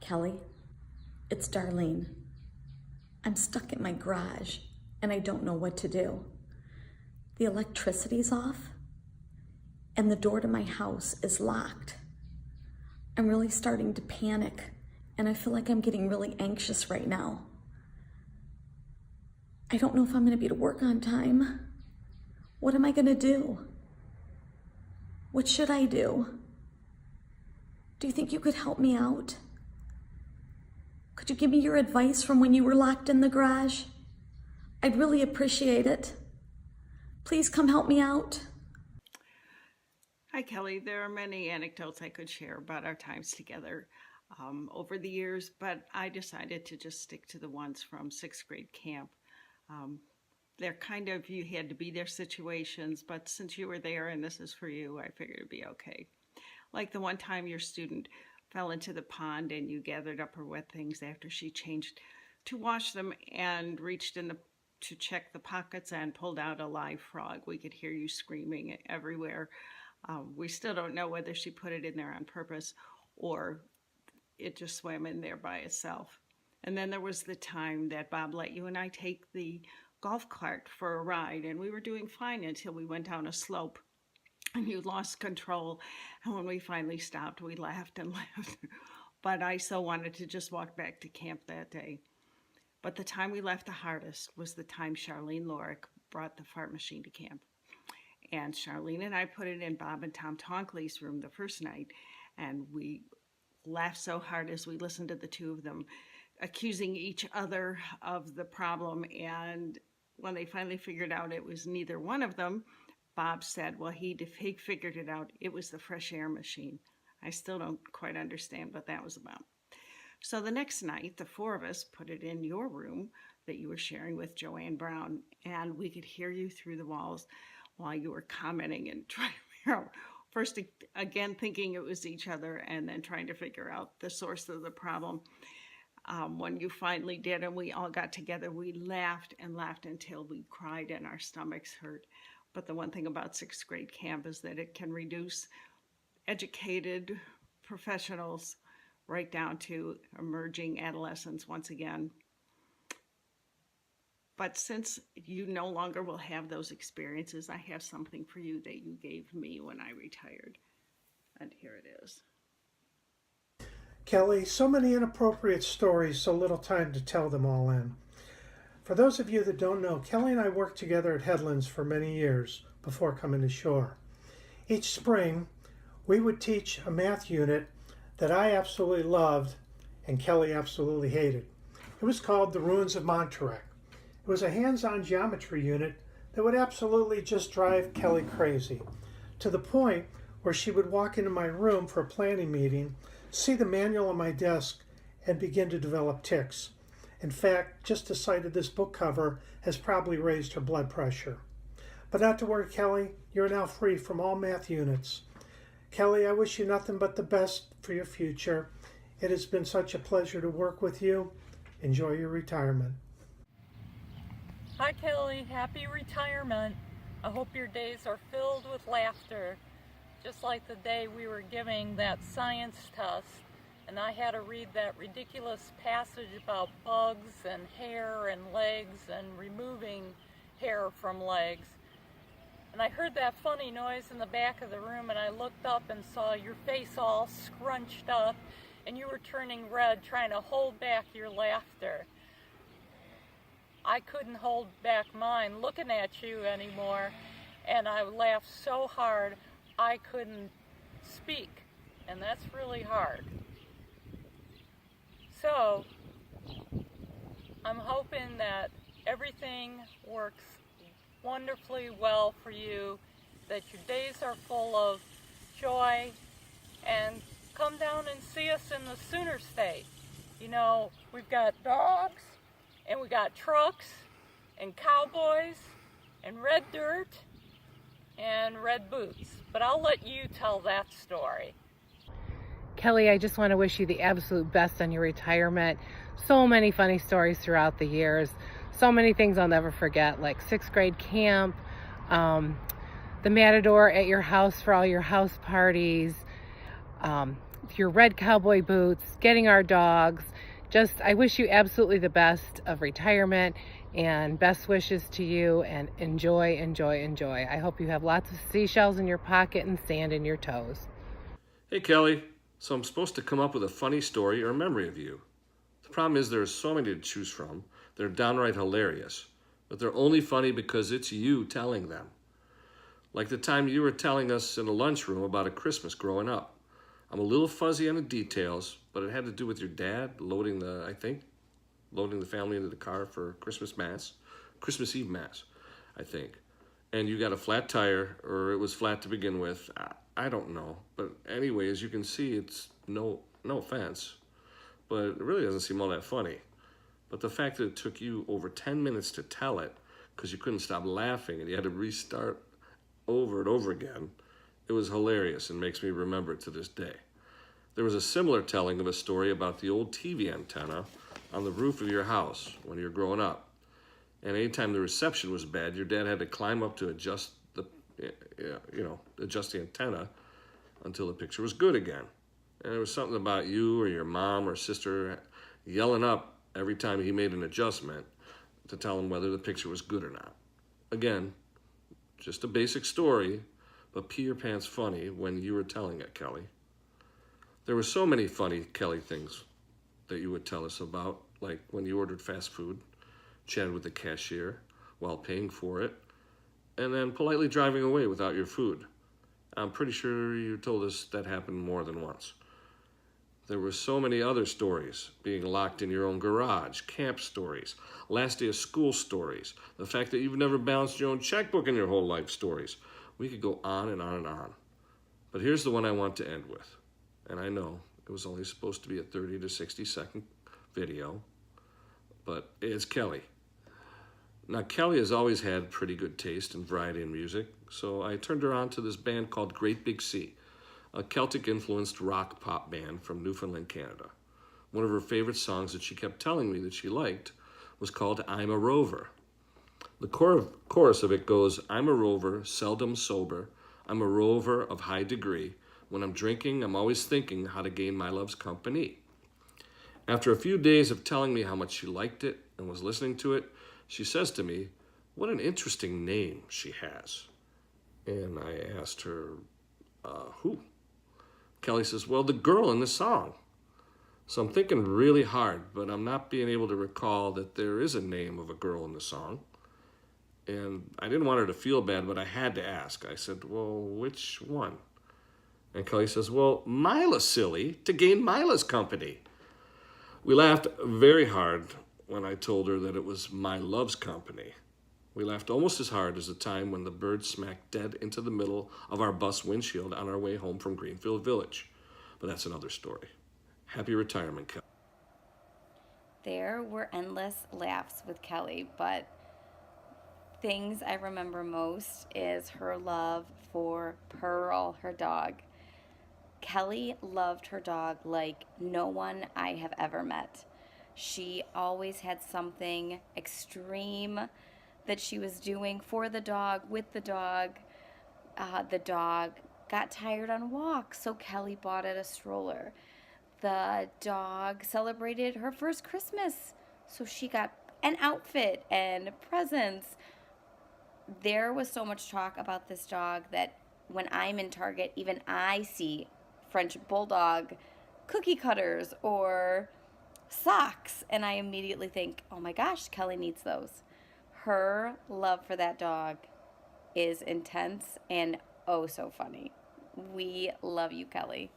Kelly, it's Darlene. I'm stuck in my garage and I don't know what to do. The electricity's off and the door to my house is locked. I'm really starting to panic and I feel like I'm getting really anxious right now. I don't know if I'm gonna be to work on time. What am I gonna do? What should I do? Do you think you could help me out? Could you give me your advice from when you were locked in the garage? I'd really appreciate it. Please come help me out. Hi, Kelly. There are many anecdotes I could share about our times together over the years, but I decided to just stick to the ones from sixth grade camp. They're kind of, you had to be there situations, but since you were there and this is for you, I figured it'd be okay. Like the one time your student fell into the pond and you gathered up her wet things after she changed to wash them and reached in to check the pockets and pulled out a live frog. We could hear you screaming everywhere. We still don't know whether she put it in there on purpose or it just swam in there by itself. And then there was the time that Bob let you and I take the golf cart for a ride, and we were doing fine until we went down a slope and you lost control. And when we finally stopped, we laughed and laughed. But I so wanted to just walk back to camp that day. But the time we left the hardest was the time Charlene Lorick brought the fart machine to camp. And Charlene and I put it in Bob and Tom Tonkley's room the first night, and we laughed so hard as we listened to the two of them accusing each other of the problem. And when they finally figured out it was neither one of them, Bob said, well, he figured it out. It was the fresh air machine. I still don't quite understand what that was about. So the next night, the four of us put it in your room that you were sharing with Joanne Brown, and we could hear you through the walls while you were commenting and trying to figure out, first again thinking it was each other and then trying to figure out the source of the problem. When you finally did and we all got together, we laughed and laughed until we cried and our stomachs hurt. But the one thing about sixth grade camp is that it can reduce educated professionals right down to emerging adolescents once again. But since you no longer will have those experiences, I have something for you that you gave me when I retired. And here it is. Kelly, so many inappropriate stories, so little time to tell them all in. For those of you that don't know, Kelly and I worked together at Headlands for many years before coming to shore. Each spring, we would teach a math unit that I absolutely loved and Kelly absolutely hated. It was called The Ruins of Monterey. It was a hands-on geometry unit that would absolutely just drive Kelly crazy, to the point where she would walk into my room for a planning meeting, see the manual on my desk, and begin to develop tics. In fact, just the sight of this book cover has probably raised her blood pressure. But not to worry, Kelly, you're now free from all math units. Kelly, I wish you nothing but the best for your future. It has been such a pleasure to work with you. Enjoy your retirement. Hi Kelly, happy retirement. I hope your days are filled with laughter, just like the day we were giving that science test and I had to read that ridiculous passage about bugs and hair and legs and removing hair from legs. And I heard that funny noise in the back of the room and I looked up and saw your face all scrunched up and you were turning red trying to hold back your laughter. I couldn't hold back mine looking at you anymore, and I laughed so hard I couldn't speak, and that's really hard. So I'm hoping that everything works wonderfully well for you, that your days are full of joy, and come down and see us in the Sooner State. You know, we've got dogs, and we got trucks, and cowboys, and red dirt, and red boots. But I'll let you tell that story. Kelly, I just want to wish you the absolute best on your retirement. So many funny stories throughout the years. So many things I'll never forget, like sixth grade camp, the Matador at your house for all your house parties, your red cowboy boots, getting our dogs. Just, I wish you absolutely the best of retirement and best wishes to you, and enjoy, enjoy, enjoy. I hope you have lots of seashells in your pocket and sand in your toes. Hey Kelly, so I'm supposed to come up with a funny story or memory of you. The problem is there are so many to choose from. They're downright hilarious, but they're only funny because it's you telling them. Like the time you were telling us in the lunchroom about a Christmas growing up. I'm a little fuzzy on the details, but it had to do with your dad loading the family into the car for Christmas Eve Mass, I think. And you got a flat tire, or it was flat to begin with. I don't know. But anyway, as you can see, it's no offense, but it really doesn't seem all that funny. But the fact that it took you over 10 minutes to tell it because you couldn't stop laughing and you had to restart over and over again, it was hilarious and makes me remember it to this day. There was a similar telling of a story about the old TV antenna on the roof of your house when you were growing up. And anytime the reception was bad, your dad had to climb up to adjust the antenna until the picture was good again. And there was something about you or your mom or sister yelling up every time he made an adjustment to tell him whether the picture was good or not. Again, just a basic story, but pee your pants funny when you were telling it, Kelly. There were so many funny Kelly things that you would tell us about, like when you ordered fast food, chatted with the cashier while paying for it, and then politely driving away without your food. I'm pretty sure you told us that happened more than once. There were so many other stories, being locked in your own garage, camp stories, last day of school stories, the fact that you've never balanced your own checkbook in your whole life stories. We could go on and on and on. But here's the one I want to end with. And I know it was only supposed to be a 30 to 60-second video, but it's Kelly. Now, Kelly has always had pretty good taste and variety in music, so I turned her on to this band called Great Big Sea, a Celtic-influenced rock pop band from Newfoundland, Canada. One of her favorite songs that she kept telling me that she liked was called I'm a Rover. The chorus of it goes, I'm a rover, seldom sober. I'm a rover of high degree. When I'm drinking, I'm always thinking how to gain my love's company. After a few days of telling me how much she liked it and was listening to it, she says to me, what an interesting name she has. And I asked her, who? Kelly says, well, the girl in the song. So I'm thinking really hard, but I'm not being able to recall that there is a name of a girl in the song. And I didn't want her to feel bad, but I had to ask. I said, well, which one? And Kelly says, well, Mila, silly, to gain Mila's company. We laughed very hard when I told her that it was My Love's Company. We laughed almost as hard as the time when the bird smacked dead into the middle of our bus windshield on our way home from Greenfield Village. But that's another story. Happy retirement, Kelly. There were endless laughs with Kelly, but things I remember most is her love for Pearl, her dog. Kelly loved her dog like no one I have ever met. She always had something extreme that she was doing for the dog, with the dog. The dog got tired on walks, so Kelly bought it a stroller. The dog celebrated her first Christmas, so she got an outfit and presents. There was so much talk about this dog that when I'm in Target, even I see French Bulldog cookie cutters or socks, and I immediately think, oh my gosh, Kelly needs those. Her love for that dog is intense and oh so funny. We love you, Kelly.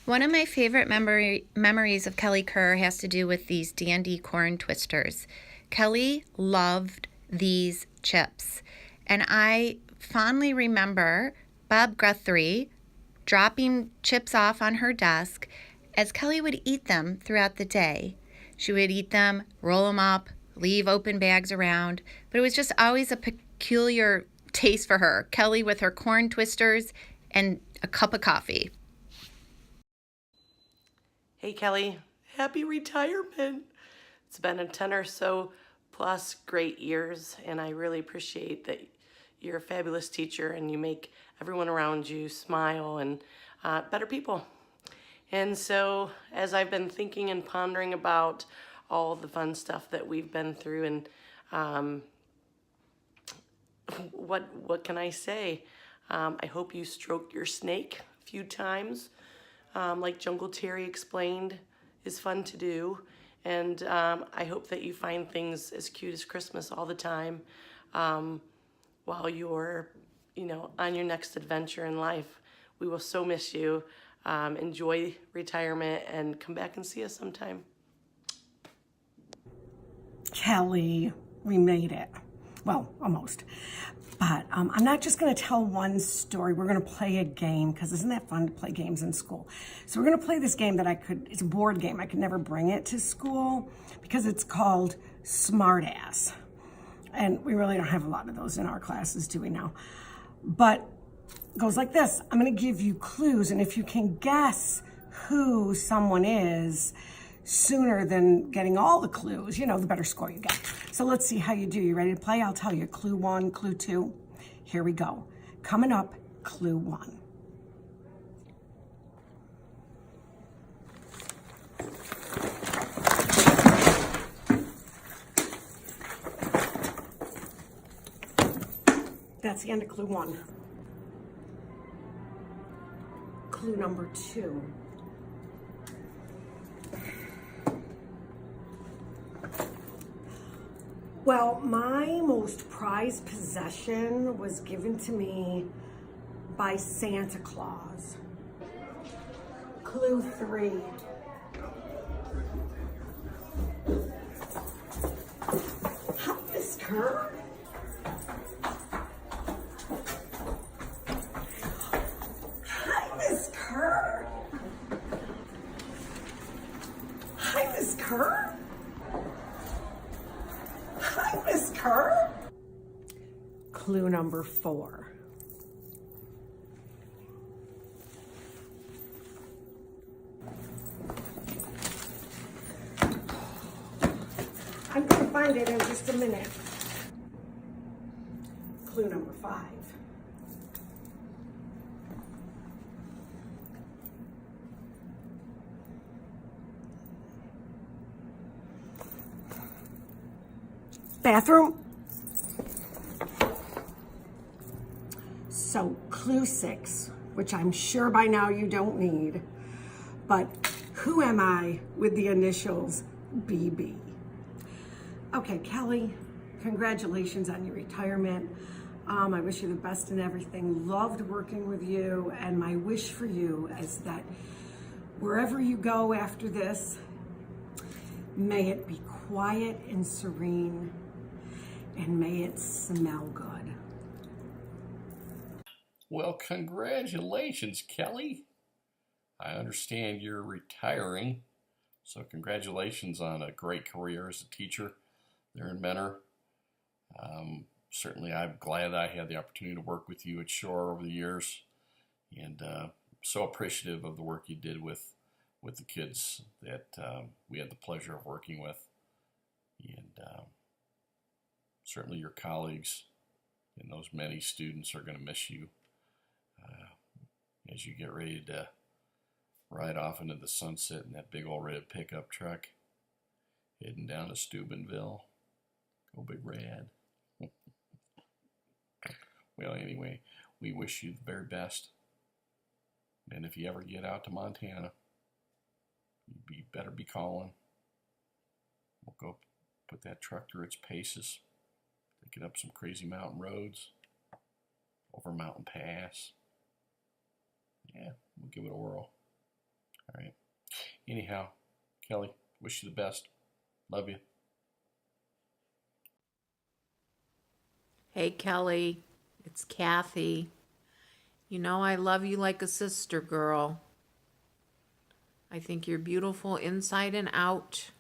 One of my favorite memories of Kelly Kerr has to do with these Dandy corn twisters. Kelly loved these chips, and I fondly remember Bob Guthrie dropping chips off on her desk as Kelly would eat them throughout the day. She would eat them, roll them up, leave open bags around, but it was just always a peculiar taste for her. Kelly with her corn twisters and a cup of coffee. Hey Kelly, happy retirement. It's been a 10 or so plus great years, and I really appreciate that you're a fabulous teacher and you make everyone around you smile, and better people. And so as I've been thinking and pondering about all the fun stuff that we've been through, and what can I say? I hope you stroked your snake a few times. Like Jungle Terry explained, is fun to do. And I hope that you find things as cute as Christmas all the time while you're, on your next adventure in life. We will so miss you. Enjoy retirement and come back and see us sometime. Kelly, we made it. Well, almost. But I'm not just going to tell one story. We're going to play a game, because isn't that fun to play games in school? So we're going to play this game that it's a board game. I could never bring it to school because it's called Smartass. And we really don't have a lot of those in our classes, do we now? But it goes like this. I'm going to give you clues, and if you can guess who someone is sooner than getting all the clues, the better score you get. So let's see how you do. You ready to play? I'll tell you. Clue 1, clue 2. Here we go. Coming up, clue 1. That's the end of clue 1. Clue number 2. Well, my most prized possession was given to me by Santa Claus. Clue 3. Hi, Miss Kerr. Hi, Miss Kerr. Hi, Miss Kerr. Hi, Miss Kerr. Clue number 4. I'm going to find it in just a minute. Clue number 5. Bathroom. So clue 6, which I'm sure by now you don't need, but who am I with the initials BB? Okay, Kelly, congratulations on your retirement. I wish you the best in everything. Loved working with you, and my wish for you is that wherever you go after this, may it be quiet and serene, and may it smell good. Well, congratulations, Kelly. I understand you're retiring, so congratulations on a great career as a teacher there in Mentor. Certainly, I'm glad I had the opportunity to work with you at Shore over the years, and so appreciative of the work you did with the kids that we had the pleasure of working with. And certainly your colleagues and those many students are going to miss you as you get ready to ride off into the sunset in that big old red pickup truck heading down to Steubenville. Go Big Red. Well, anyway, we wish you the very best. And if you ever get out to Montana, you better be calling. We'll go put that truck through its paces, take it up some crazy mountain roads, over Mountain Pass. Yeah, we'll give it a whirl. All right. Anyhow, Kelly, wish you the best. Love you. Hey, Kelly, it's Kathy. You know I love you like a sister, girl. I think you're beautiful inside and out,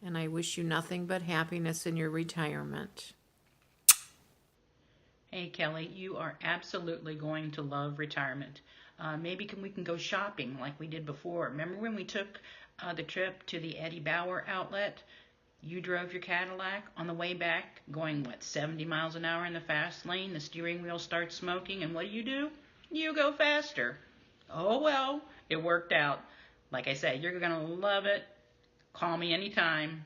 and I wish you nothing but happiness in your retirement. Hey, Kelly, you are absolutely going to love retirement. Maybe we can go shopping like we did before. Remember when we took the trip to the Eddie Bauer outlet? You drove your Cadillac on the way back, going, 70 miles an hour in the fast lane. The steering wheel starts smoking, and what do? You go faster. Oh well, it worked out. Like I said, you're going to love it. Call me anytime.